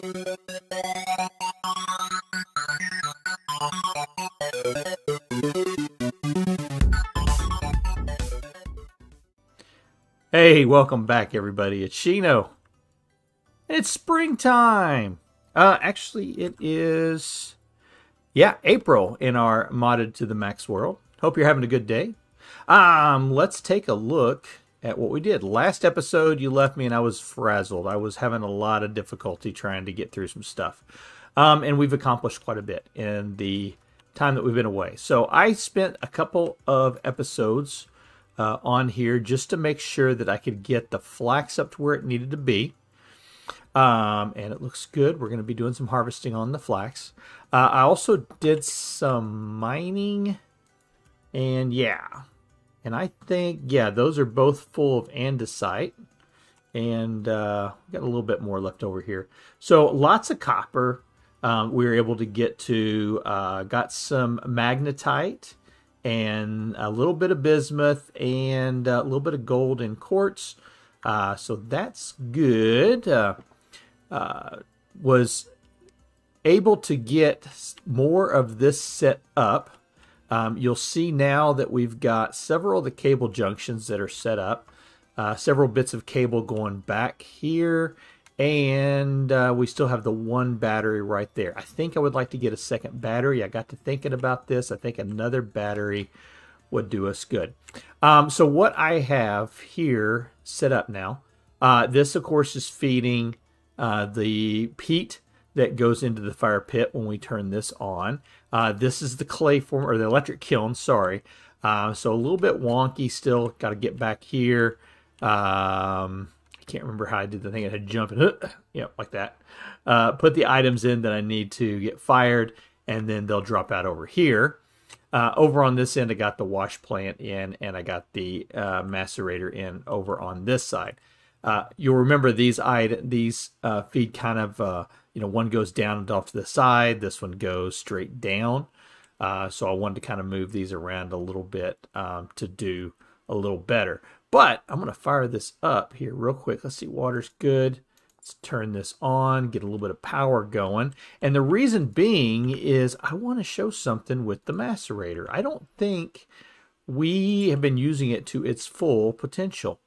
Hey, welcome back, everybody. It's Shino. It's springtime. Actually, it is, April in our modded to the max world. Hope you're having a good day. Let's take a look at what we did. Last episode, you left me and I was frazzled. I was having a lot of difficulty trying to get through some stuff. And we've accomplished quite a bit in the time that we've been away. So I spent a couple of episodes on here just to make sure that I could get the flax up to where it needed to be. And it looks good. We're going to be doing some harvesting on the flax. I also did some mining. And and I think, those are both full of andesite. And got a little bit more left over here. So lots of copper. We were able to get to, got some magnetite. And a little bit of bismuth and a little bit of gold in quartz. So that's good. Was able to get more of this set up. You'll see now that we've got several of the cable junctions that are set up. Several bits of cable going back here. And we still have the one battery right there. I think I would like to get a second battery. I got to thinking about this. I think another battery would do us good. So what I have here set up now, this of course is feeding the peat that goes into the fire pit when we turn this on. This is the clay form, or the electric kiln, sorry. So a little bit wonky still. Got to get back here. I can't remember how I did the thing. I had to jump and, like that. Put the items in that I need to get fired, and then they'll drop out over here. Over on this end, I got the wash plant in, and I got the macerator in over on this side. You'll remember these feed kind of, one goes down and off to the side. This one goes straight down. So I wanted to kind of move these around a little bit to do a little better. But I'm going to fire this up here real quick. Let's see, water's good. Let's turn this on, get a little bit of power going. And the reason being is I want to show something with the macerator. I don't think we have been using it to its full potential.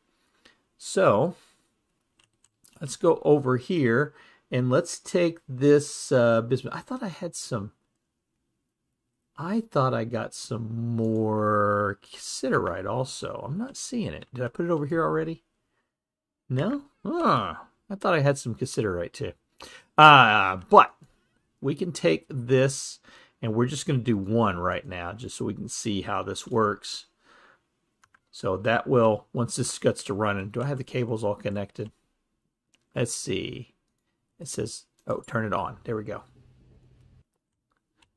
So let's go over here and let's take this bismuth. I thought I got some more cassiterite also. I'm not seeing it. Did I put it over here already? No? I thought I had some cassiterite too. But we can take this, and we're just going to do one right now just so we can see how this works. So that will, once this gets to running, do I have the cables all connected? Let's see. It says, turn it on. There we go.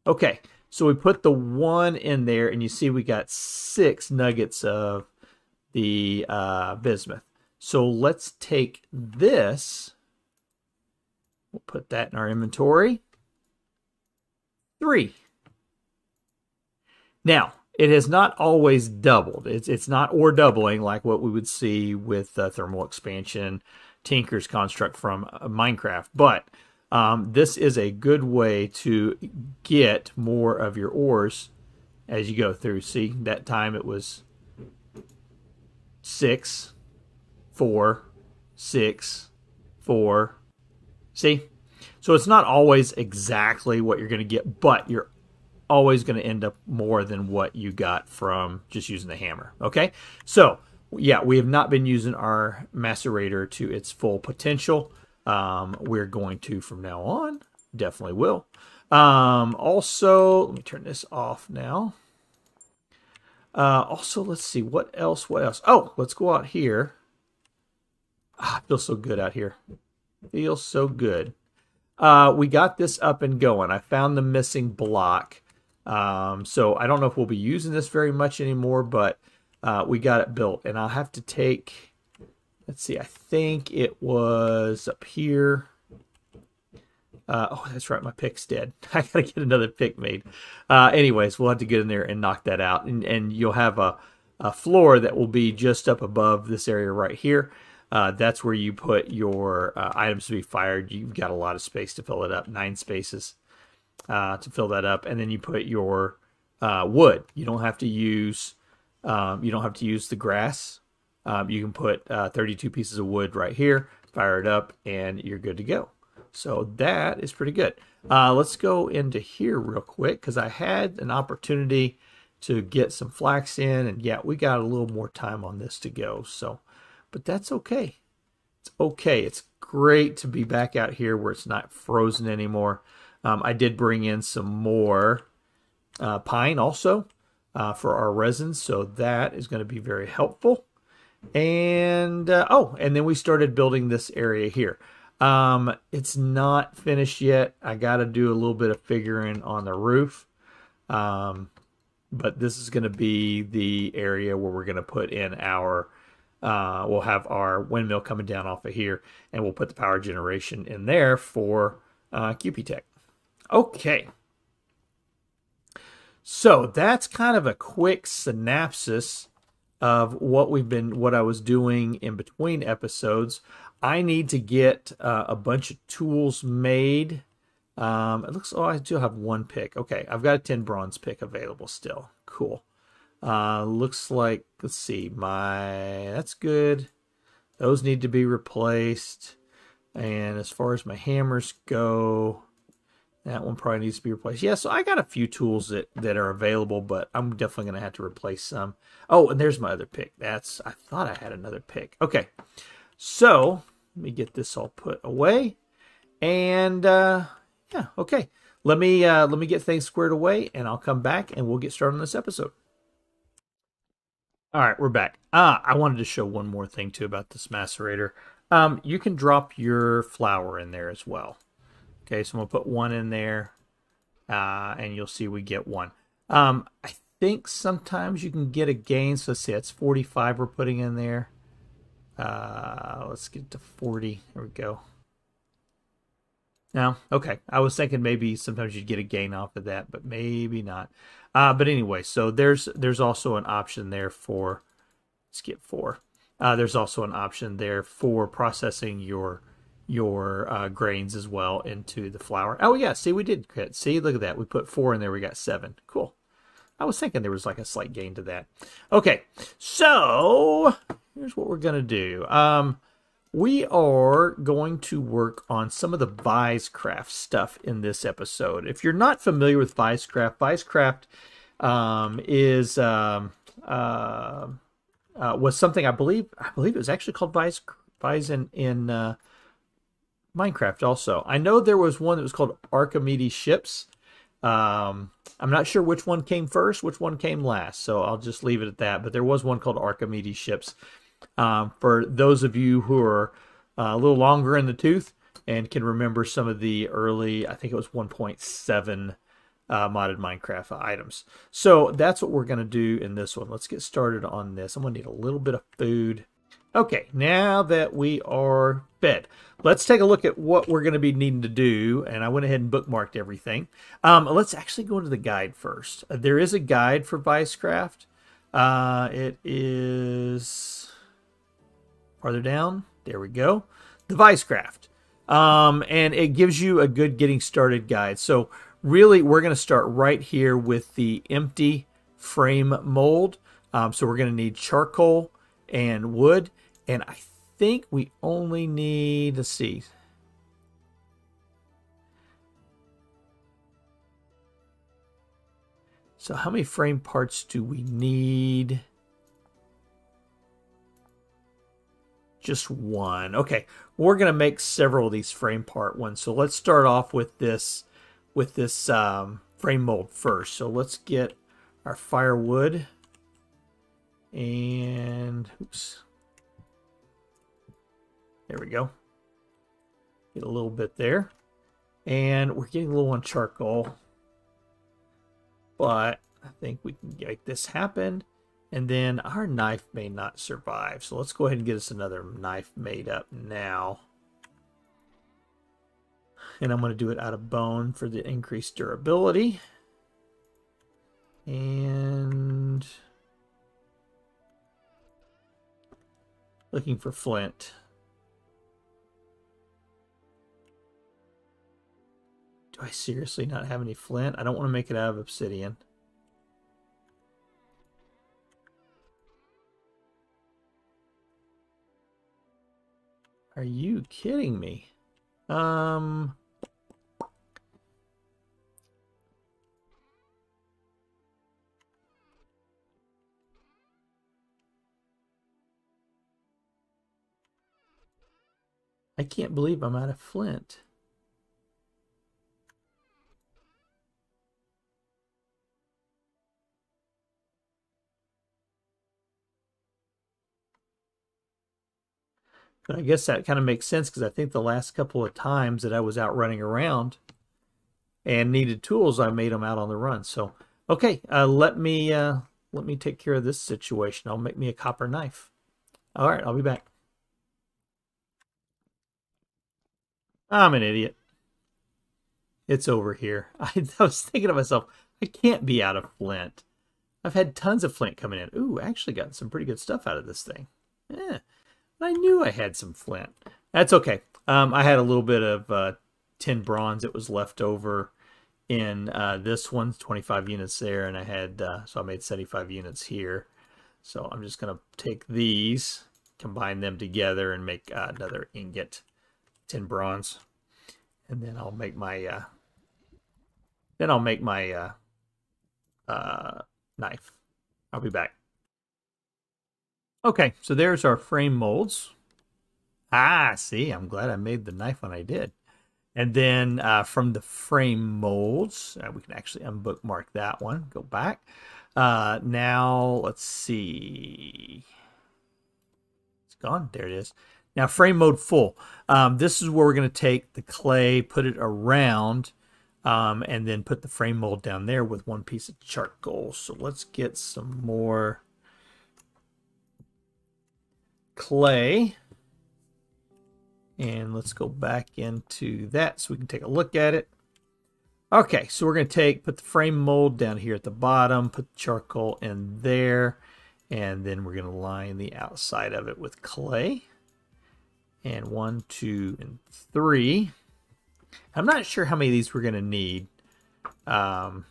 Okay. So we put the one in there, and you see we got 6 nuggets of the bismuth. So let's take this. We'll put that in our inventory. 3. Now, it has not always doubled. It's not ore doubling like what we would see with thermal expansion, Tinker's construct from Minecraft, but this is a good way to get more of your ores as you go through. See, that time it was 6, 4, 6, 4. See? So it's not always exactly what you're going to get, but you're always going to end up more than what you got from just using the hammer. Okay? So, we have not been using our macerator to its full potential. We're going to from now on. Definitely will. Also, let me turn this off now. Also, let's see. What else? Oh, let's go out here. It feels so good out here. Feels so good. We got this up and going. I found the missing block. So I don't know if we'll be using this very much anymore, but we got it built. And I'll have to take... Let's see, I think it was up here. Oh, that's right, my pick's dead. I gotta get another pick made. Anyways, we'll have to get in there and knock that out. And you'll have a floor that will be just up above this area right here. That's where you put your items to be fired. You've got a lot of space to fill it up, 9 spaces to fill that up, and then you put your wood. You don't have to use the grass. You can put 32 pieces of wood right here, fire it up, and you're good to go. So that is pretty good. Let's go into here real quick because I had an opportunity to get some flax in, and yeah, we got a little more time on this to go. So, but that's okay. It's okay. It's great to be back out here where it's not frozen anymore. I did bring in some more pine also for our resin, so that is going to be very helpful. And and then we started building this area here. It's not finished yet. I got to do a little bit of figuring on the roof. But this is going to be the area where we're going to put in our, we'll have our windmill coming down off of here, and we'll put the power generation in there for Hakobi-te. Okay. So that's kind of a quick synopsis of what I was doing in between episodes. I need to get a bunch of tools made. It looks, I still have 1 pick. Okay, I've got a 10 bronze pick available still. Cool. Looks like, let's see, that's good. Those need to be replaced. And as far as my hammers go, that one probably needs to be replaced. Yeah, so I got a few tools that are available, but I'm definitely going to have to replace some. Oh, and there's my other pick. I thought I had another pick. Okay, so let me get this all put away. And yeah, okay. Let me get things squared away, and I'll come back and we'll get started on this episode. All right, we're back. I wanted to show one more thing too about this macerator. You can drop your flour in there as well. Okay, so I'm gonna put 1 in there, and you'll see we get 1. I think sometimes you can get a gain. So let's see, that's 45 we're putting in there. Let's get to 40. There we go. No, okay. I was thinking maybe sometimes you'd get a gain off of that, but maybe not. But anyway, so there's also an option there for, let's get 4. There's also an option there for processing your grains as well into the flour. Oh yeah, see, we did get, see, look at that. We put 4 in there, we got 7. Cool. I was thinking there was like a slight gain to that. Okay, so here's what we're gonna do. We are going to work on some of the ViesCraft stuff in this episode. If you're not familiar with ViesCraft, was something I believe it was actually called Vies in Minecraft also. I know there was one that was called Hakobi-te ships. I'm not sure which one came first, which one came last, so I'll just leave it at that. But there was one called Hakobi-te ships. For those of you who are a little longer in the tooth and can remember some of the early, I think it was 1.7 modded Minecraft items. So that's what we're going to do in this one. Let's get started on this. I'm going to need a little bit of food. Okay, now that we are fed, let's take a look at what we're going to be needing to do. And I went ahead and bookmarked everything. Let's actually go into the guide first. There is a guide for ViesCraft. It is farther down. There we go. The ViesCraft. And it gives you a good getting started guide. So really, we're going to start right here with the empty frame mold. So we're going to need charcoal and wood. And I think we only need, let's see. So how many frame parts do we need? Just 1. Okay, we're going to make several of these frame part ones. So let's start off with this frame mold first. So let's get our firewood and oops. There we go. Get a little bit there. And we're getting a little on charcoal. But I think we can make this happen. And then our knife may not survive. So let's go ahead and get us another knife made up now. And I'm going to do it out of bone for the increased durability. And looking for flint. Do I seriously not have any flint? I don't want to make it out of obsidian. Are you kidding me? I can't believe I'm out of flint. But I guess that kind of makes sense because I think the last couple of times that I was out running around and needed tools, I made them out on the run. So, okay, let me take care of this situation. I'll make me a copper knife. All right, I'll be back. I'm an idiot. It's over here. I was thinking to myself, I can't be out of flint. I've had tons of flint coming in. Ooh, actually got some pretty good stuff out of this thing. Yeah, I knew I had some flint. That's okay. I had a little bit of tin bronze that was left over in this one, 25 units there, and I had, so I made 75 units here. So I'm just going to take these, combine them together, and make another ingot, tin bronze. And then I'll make my knife. I'll be back. Okay, so there's our frame molds. Ah, see, I'm glad I made the knife when I did. And then from the frame molds, we can actually unbookmark that one. Go back. Now, let's see. It's gone. There it is. Now, frame mode full. This is where we're going to take the clay, put it around, and then put the frame mold down there with one piece of charcoal. So let's get some more clay. And let's go back into that so we can take a look at it. Okay, so we're going to put the frame mold down here at the bottom, put the charcoal in there, and then we're going to line the outside of it with clay. And 1, 2, and 3. I'm not sure how many of these we're going to need. I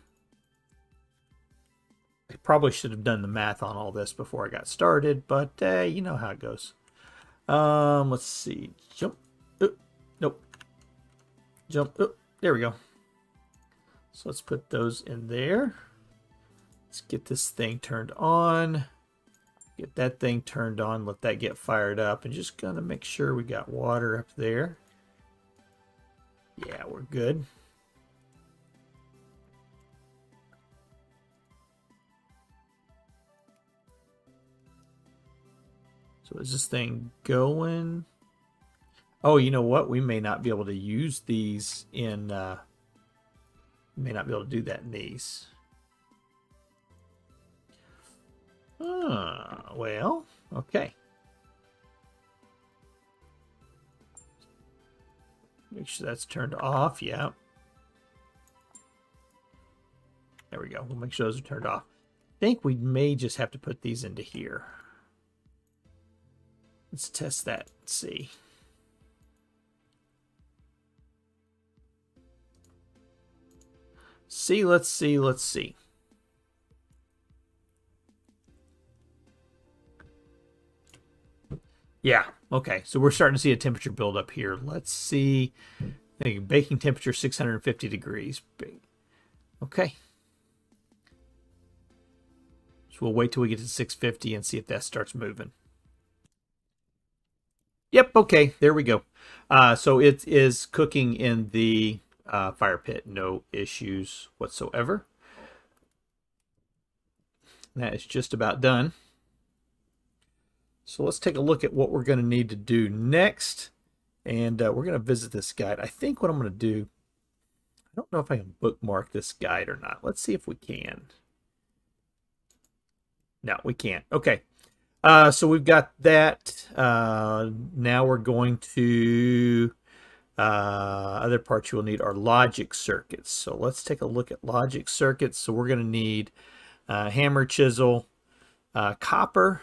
probably should have done the math on all this before I got started, but you know how it goes. Let's see. Jump. Nope. Jump. There we go. So let's put those in there. Let's get this thing turned on. Get that thing turned on. Let that get fired up. And just gonna make sure we got water up there. Yeah, we're good. So is this thing going? Oh, you know what? We may not be able to use these in... may not be able to do that in these. Well, okay. Make sure that's turned off. Yeah. There we go. We'll make sure those are turned off. I think we may just have to put these into here. Let's test that and see. Let's see. Yeah, okay. So we're starting to see a temperature build up here. Let's see. Baking temperature 650 degrees. Okay. So we'll wait till we get to 650 and see if that starts moving. Yep, okay. There we go. So it is cooking in the fire pit. No issues whatsoever. That is just about done. So let's take a look at what we're going to need to do next. And we're going to visit this guide. I think what I'm going to do, I don't know if I can bookmark this guide or not. Let's see if we can. No, we can't. Okay. So we've got that. Now we're going to... other parts you'll need are logic circuits. So let's take a look at logic circuits. So we're going to need hammer, chisel, copper,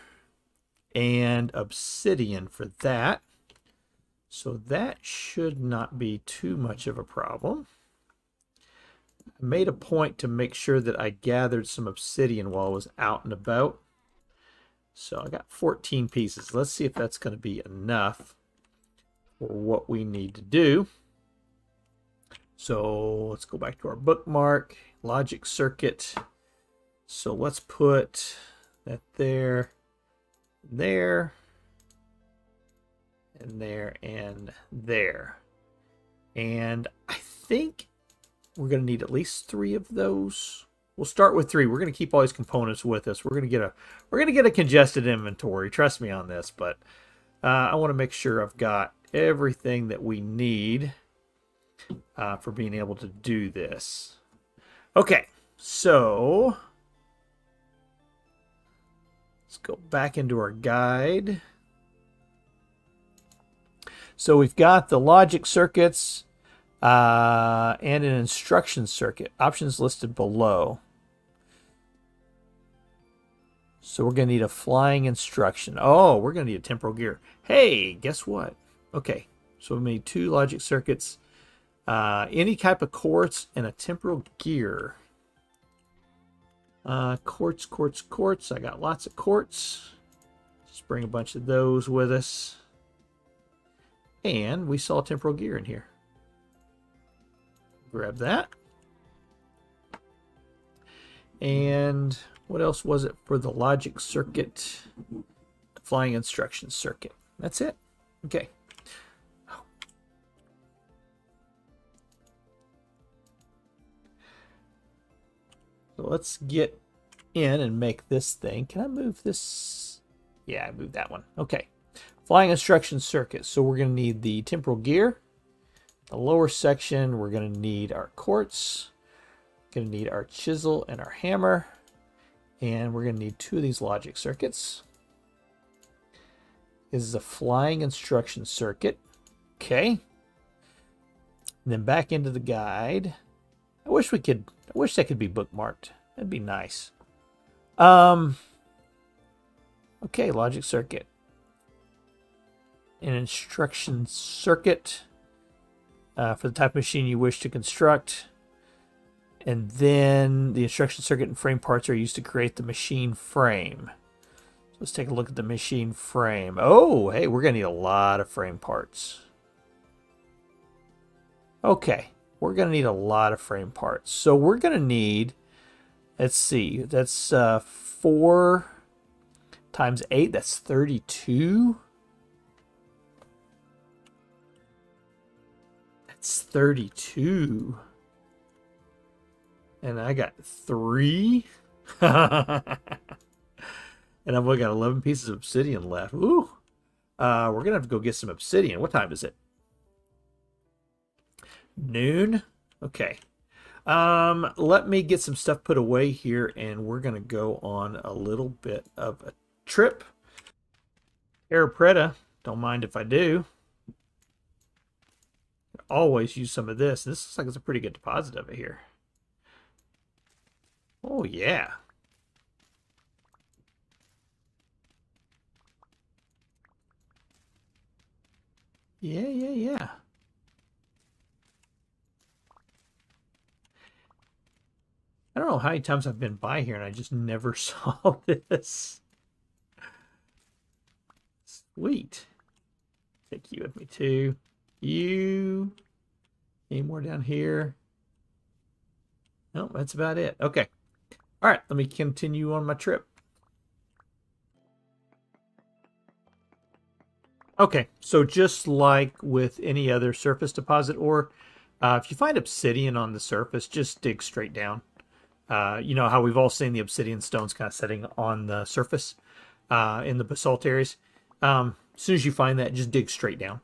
and obsidian for that. So that should not be too much of a problem. I made a point to make sure that I gathered some obsidian while I was out and about. So I got 14 pieces. Let's see if that's going to be enough for what we need to do. So let's go back to our bookmark, logic circuit. So let's put that there, there, and there, and there. And I think we're going to need at least 3 of those. We'll start with 3. We're going to keep all these components with us. We're going to get a congested inventory. Trust me on this, but I want to make sure I've got everything that we need for being able to do this. Okay, so let's go back into our guide. So we've got the logic circuits and an instruction circuit. Options listed below. So we're going to need a flying instruction. Oh, we're going to need a temporal gear. Hey, guess what? Okay, so we need 2 logic circuits, any type of quartz, and a temporal gear. Quartz, quartz, quartz. I got lots of quartz. Just bring a bunch of those with us. And we saw temporal gear in here. Grab that. And what else was it for the logic circuit? Flying instruction circuit. That's it. Okay. So let's get in and make this thing. Can I move this? Yeah, I moved that one. Okay. Flying instruction circuit. So we're going to need the temporal gear. The lower section, we're going to need our quartz. Going to need our chisel and our hammer. And we're going to need 2 of these logic circuits. This is a flying instruction circuit. Okay. And then back into the guide. I wish that could be bookmarked. That'd be nice. Okay, logic circuit. An instruction circuit for the type of machine you wish to construct. And then the instruction circuit and frame parts are used to create the machine frame. So let's take a look at the machine frame. Oh, hey, we're going to need a lot of frame parts. Okay, we're going to need a lot of frame parts. So we're going to need, let's see, that's 4 times 8, that's 32. That's 32. And I got 3. And I've only got 11 pieces of obsidian left. Ooh. We're going to have to go get some obsidian. What time is it? Noon? Okay. Let me get some stuff put away here, and we're going to go on a little bit of a trip. Airpreta, don't mind if I do. Always use some of this. This looks like it's a pretty good deposit of it here. Oh, yeah. Yeah. I don't know how many times I've been by here and I just never saw this. Sweet. Take you with me too. You. Any more down here? No, that's about it. Okay. All right, let me continue on my trip. Okay, so just like with any other surface deposit ore, if you find obsidian on the surface, just dig straight down. You know how we've all seen the obsidian stones kind of setting on the surface in the basalt areas. As soon as you find that, just dig straight down,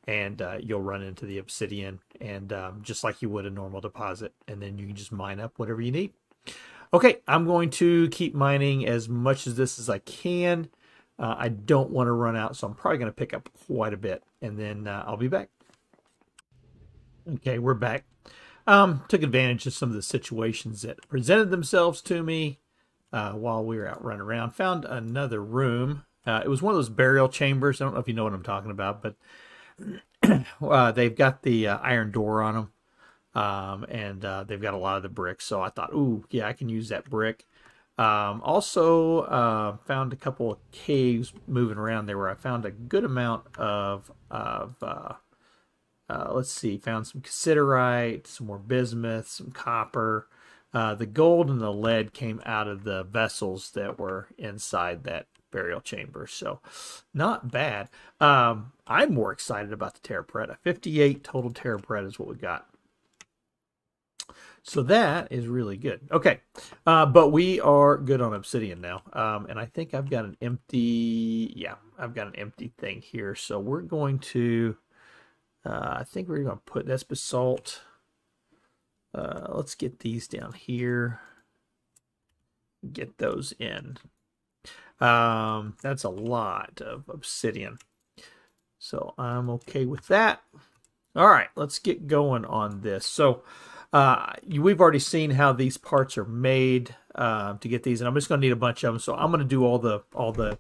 and you'll run into the obsidian, and just like you would a normal deposit, and then you can just mine up whatever you need. Okay, I'm going to keep mining as much of this as I can. I don't want to run out, so I'm probably going to pick up quite a bit, and then I'll be back. Okay, we're back. Took advantage of some of the situations that presented themselves to me while we were out running around. Found another room. It was one of those burial chambers. I don't know if you know what I'm talking about, but they've got the iron door on them. and they've got a lot of the bricks. So I thought, ooh, yeah, I can use that brick. Also found a couple of caves moving around there where I found a good amount of let's see, found some cassiterite, some more bismuth, some copper. The gold and the lead came out of the vessels that were inside that burial chamber, so not bad. I'm more excited about the terra preta. 58 total terra preta is what we got. So that is really good. Okay, but we are good on obsidian now. And I think I've got an empty, yeah, I've got an empty thing here. So we're going to, I think we're going to put, that's basalt. Let's get these down here. Get those in. That's a lot of obsidian. So I'm okay with that. All right, let's get going on this. So we've already seen how these parts are made to get these, and I'm just going to need a bunch of them. So I'm going to do all the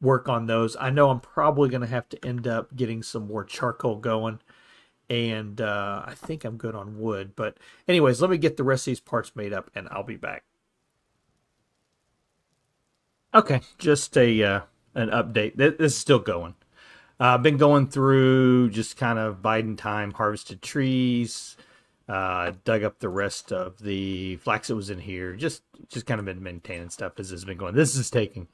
work on those. I know I'm probably going to have to end up getting some more charcoal going, and I think I'm good on wood. But anyways, let me get the rest of these parts made up, and I'll be back. Okay, just an update. This is still going. I've been going through just kind of biding time, harvested trees, dug up the rest of the flax that was in here, just kind of been maintaining stuff as it's been going. This is taking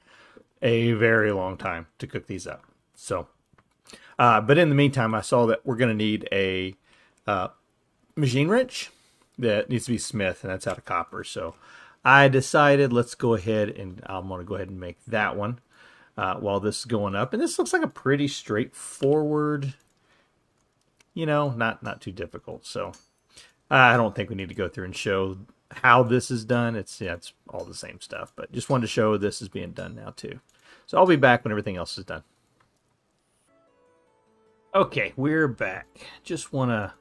a very long time to cook these up. So, but in the meantime, I saw that we're going to need a machine wrench that needs to be Smith, and that's out of copper. So I decided let's go ahead and I'm going to go ahead and make that one. While this is going up. And this looks like a pretty straightforward, you know, not too difficult. So I don't think we need to go through and show how this is done. It's all the same stuff, but just wanted to show this is being done now too. So I'll be back when everything else is done. Okay, we're back. Just want to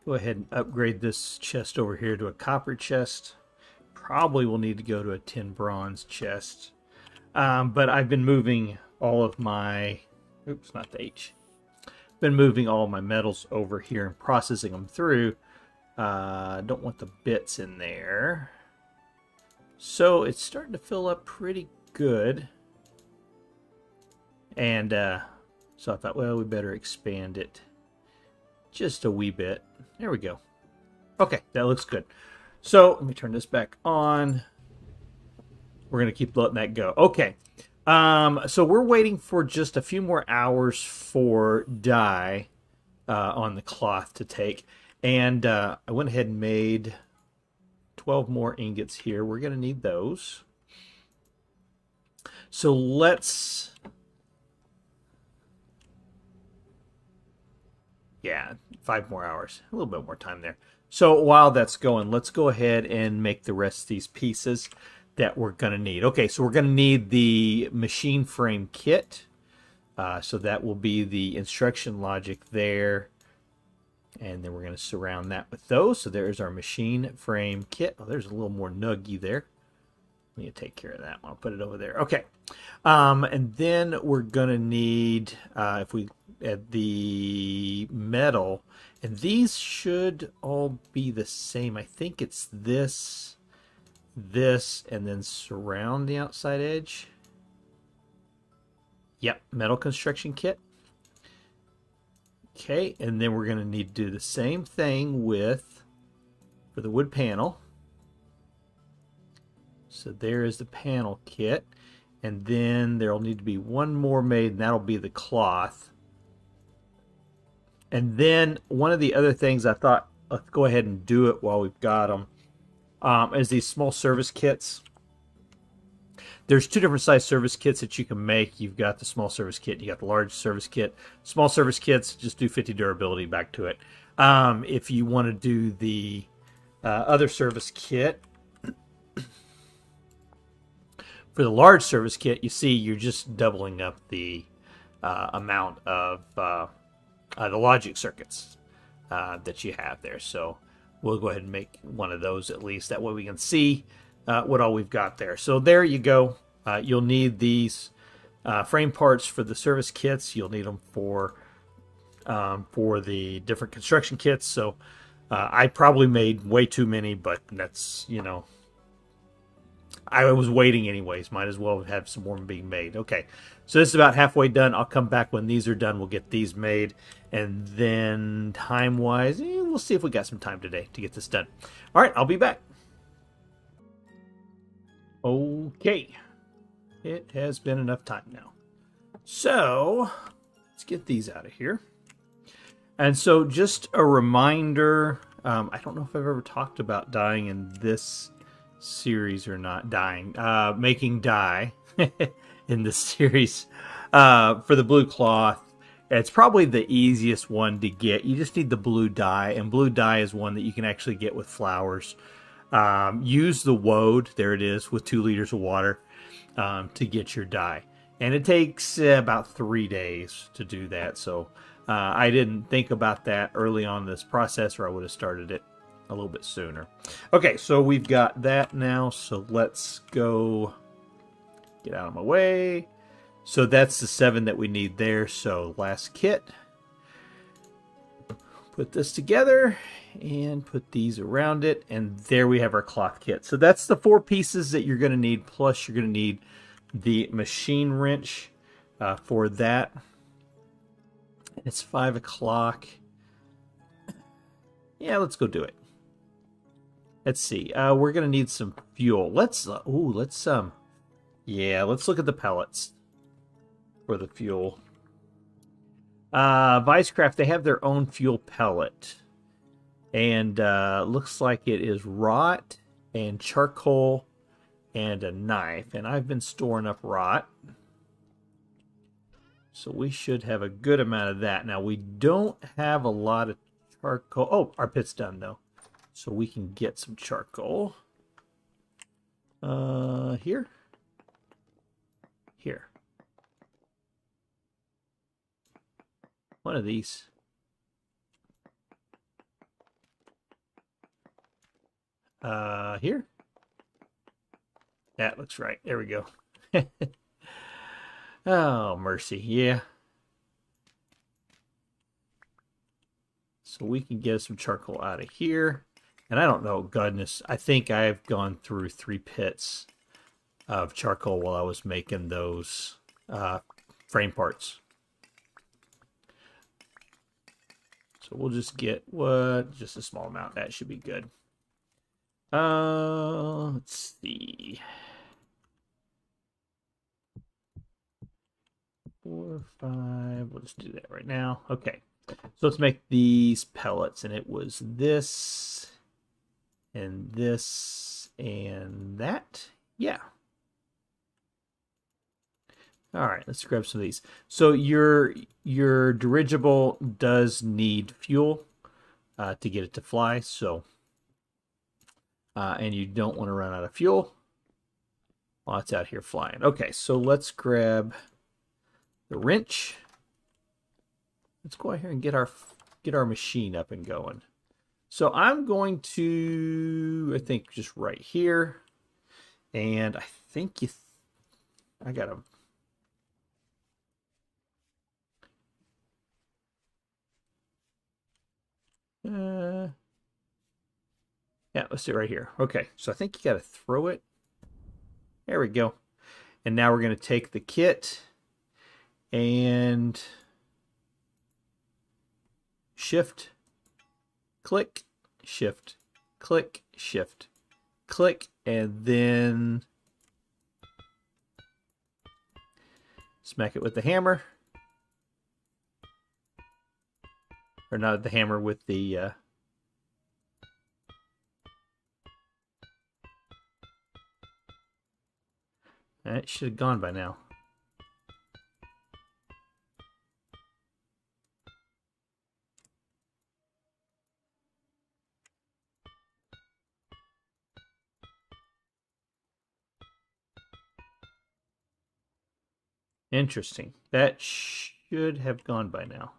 go ahead and upgrade this chest over here to a copper chest. Probably will need to go to a tin bronze chest. But I've been moving all of my, oops, not the H. Been moving all of my metals over here and processing them through. Don't want the bits in there. So it's starting to fill up pretty good. And so I thought, well, we better expand it just a wee bit. There we go. Okay, that looks good. So let me turn this back on. We're going to keep letting that go. Okay. So we're waiting for just a few more hours for dye on the cloth to take. And I went ahead and made 12 more ingots here. We're going to need those. So let's... Yeah, 5 more hours. A little bit more time there. So while that's going, let's go ahead and make the rest of these pieces that we're going to need. Okay, so we're going to need the machine frame kit. So that will be the instruction logic there. And then we're going to surround that with those. So there's our machine frame kit. Oh, there's a little more nuggy there. Let me take care of that one. I'll put it over there. Okay. And then we're going to need, if we add the metal, and these should all be the same. I think it's this, and then surround the outside edge. Yep, metal construction kit. Okay, and then we're going to need to do the same thing for the wood panel. So there is the panel kit. And then there'll need to be one more made, and that'll be the cloth. And then one of the other things I thought, let's go ahead and do it while we've got them, is these small service kits. There's 2 different size service kits that you can make. You've got the small service kit, you got the large service kit. Small service kits, just do 50 durability back to it. If you want to do the other service kit, for the large service kit, you see you're just doubling up the amount of the logic circuits that you have there. So we'll go ahead and make one of those at least. That way we can see what all we've got there. So there you go. You'll need these frame parts for the service kits. You'll need them for for the different construction kits. So I probably made way too many, but that's, you know, I was waiting anyways. Might as well have some more being made. Okay, so this is about halfway done. I'll come back when these are done. We'll get these made. And then time-wise, we'll see if we got some time today to get this done. All right, I'll be back. Okay, it has been enough time now. So let's get these out of here. And so just a reminder, I don't know if I've ever talked about dyeing in this series or not. Making dye in this series for the blue cloth. It's probably the easiest one to get. You just need the blue dye, and blue dye is one that you can actually get with flowers. Use the woad, there it is, with 2 liters of water to get your dye. And it takes about 3 days to do that. So I didn't think about that early on in this process, or I would have started it a little bit sooner. Okay, so we've got that now. So let's go get out of my way. So that's the 7 that we need there. So last kit. Put this together and put these around it. And there we have our cloth kit. So that's the 4 pieces that you're going to need. Plus you're going to need the machine wrench for that. It's 5 o'clock. Yeah, let's go do it. Let's see. We're going to need some fuel. Let's look at the pellets for the fuel. ViesCraft, they have their own fuel pellet. And looks like it is rot and charcoal and a knife. And I've been storing up rot. So we should have a good amount of that. Now, we don't have a lot of charcoal. Oh, our pit's done, though. So we can get some charcoal. Here. Here. One of these. Here. That looks right. There we go. Oh, mercy. Yeah. So we can get some charcoal out of here. And I don't know, goodness, I think I've gone through 3 pits of charcoal while I was making those frame parts. So we'll just get just a small amount. That should be good. Let's see. 4, 5. We'll just do that right now. Okay. So let's make these pellets, and it was this and this and that. Yeah. All right, let's grab some of these. So your dirigible does need fuel to get it to fly. So, and you don't want to run out of fuel while it's out here flying. Okay, so let's grab the wrench. Let's go out here and get our machine up and going. So I'm going to, I think, just right here, and I think I got a. Yeah, let's do it right here. Okay, so I think you got to throw it. There we go. And now we're going to take the kit and shift, click, shift, click, shift, click, and then smack it with the hammer. Or not the hammer, with the it should have gone by now. Interesting. That should have gone by now.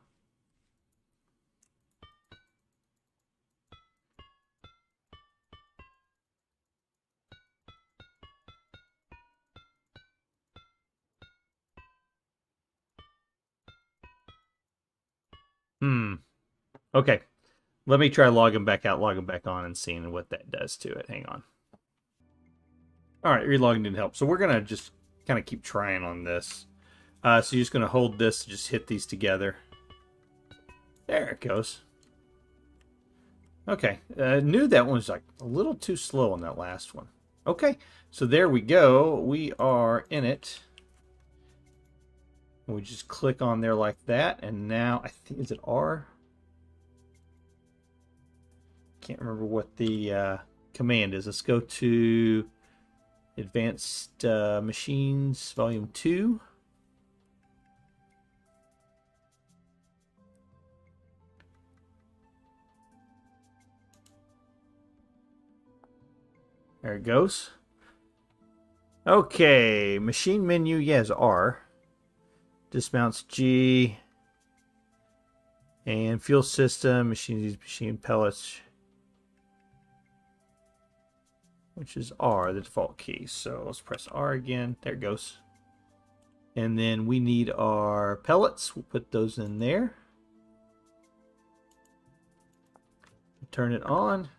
Okay. Let me try logging back out, logging back on, and seeing what that does to it. Hang on. All right, relogging didn't help. So we're going to just kind of keep trying on this. So you're just going to hold this, just hit these together. There it goes. Okay, knew that one was like a little too slow on that last one. Okay, so there we go. We are in it. We just click on there like that, and now I think, is it R? Can't remember what the command is. Let's go to Advanced Machines Volume 2. There it goes. Okay, machine menu, yes, R. Dismounts G. And fuel system, machine pellets, which is R, the default key. So let's press R again. There it goes. And then we need our pellets. We'll put those in there. Turn it on.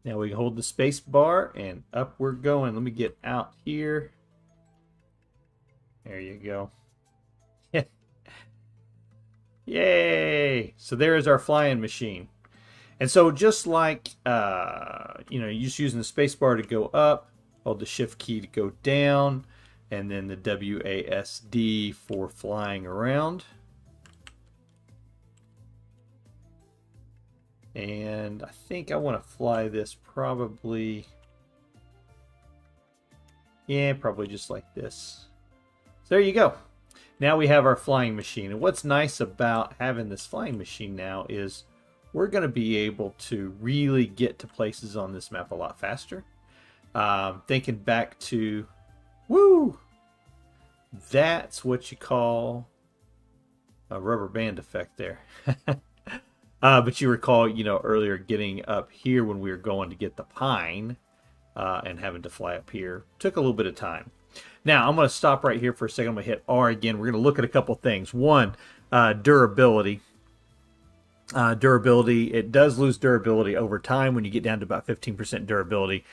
Now we hold the space bar and up we're going. Let me get out here. There you go. Yay! So there is our flying machine. And so just like, you're just using the space bar to go up, hold the shift key to go down, and then the WASD for flying around. And I think I want to fly this probably, probably just like this. So there you go. Now we have our flying machine. And what's nice about having this flying machine now is we're going to be able to really get to places on this map a lot faster. Thinking back to, that's what you call a rubber band effect there. But you recall, earlier getting up here when we were going to get the pine and having to fly up here. Took a little bit of time. Now, I'm going to stop right here for a second. I'm going to hit R again. We're going to look at a couple things. One, durability. Durability, it does lose durability over time. When you get down to about 15% durability,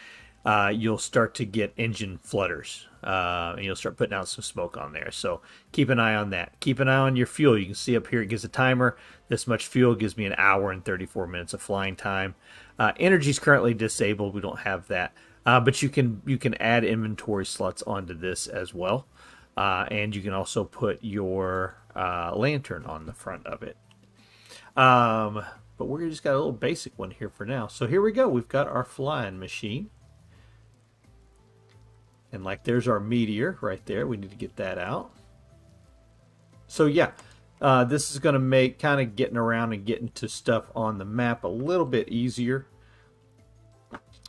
you'll start to get engine flutters. And you'll start putting out some smoke on there. So keep an eye on that. Keep an eye on your fuel. You can see up here it gives a timer. This much fuel gives me an hour and 34 minutes of flying time. Energy is currently disabled. We don't have that. But you can add inventory slots onto this as well. And you can also put your lantern on the front of it. But we're just got a little basic one here for now. So here we go. We've got our flying machine. And like there's our meteor right there. We need to get that out. So yeah, this is going to make kind of getting around and getting to stuff on the map a little bit easier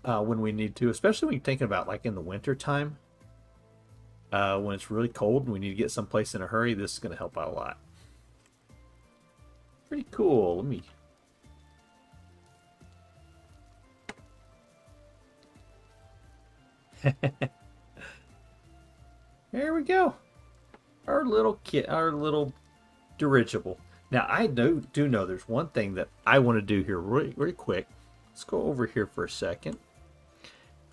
when we need to, especially when you're thinking about like in the winter time. When it's really cold and we need to get someplace in a hurry, this is going to help out a lot. Pretty cool. Let me... There we go. Our little kit, our little dirigible. Now, I do know there's one thing that I want to do here really quick. Let's go over here for a second.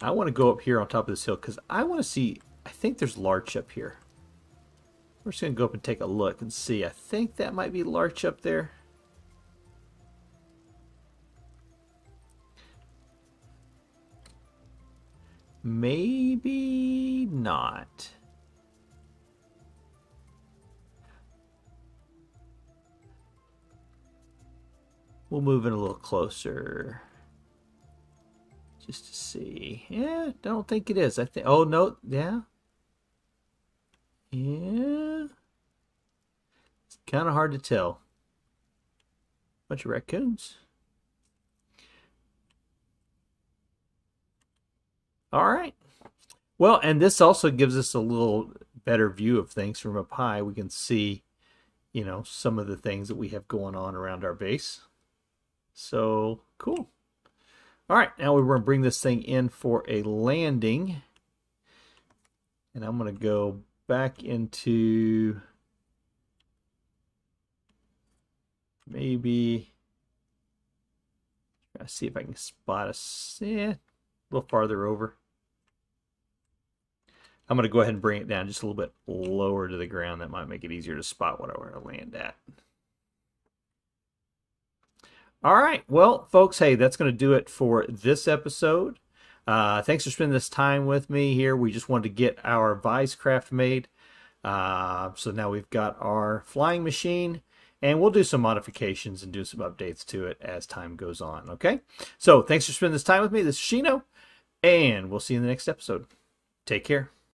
I want to go up here on top of this hill because I want to see, I think there's larch up here. We're just going to go up and take a look and see. I think that might be larch up there. Maybe not. We'll move in a little closer just to see. Yeah, I don't think it is. I think. Oh no, yeah, yeah. It's kind of hard to tell. Bunch of raccoons. All right. Well, and this also gives us a little better view of things from up high. We can see, some of the things that we have going on around our base. So, cool. All right, now we're going to bring this thing in for a landing. And I'm going to go back into maybe try to see if I can spot a little farther over. I'm going to go ahead and bring it down just a little bit lower to the ground. That might make it easier to spot what I want to land at. All right, well, folks, hey, that's going to do it for this episode. Thanks for spending this time with me here. We just wanted to get our ViesCraft made. So now we've got our flying machine, and we'll do some modifications and do some updates to it as time goes on, okay? So thanks for spending this time with me. This is Shino, and we'll see you in the next episode. Take care.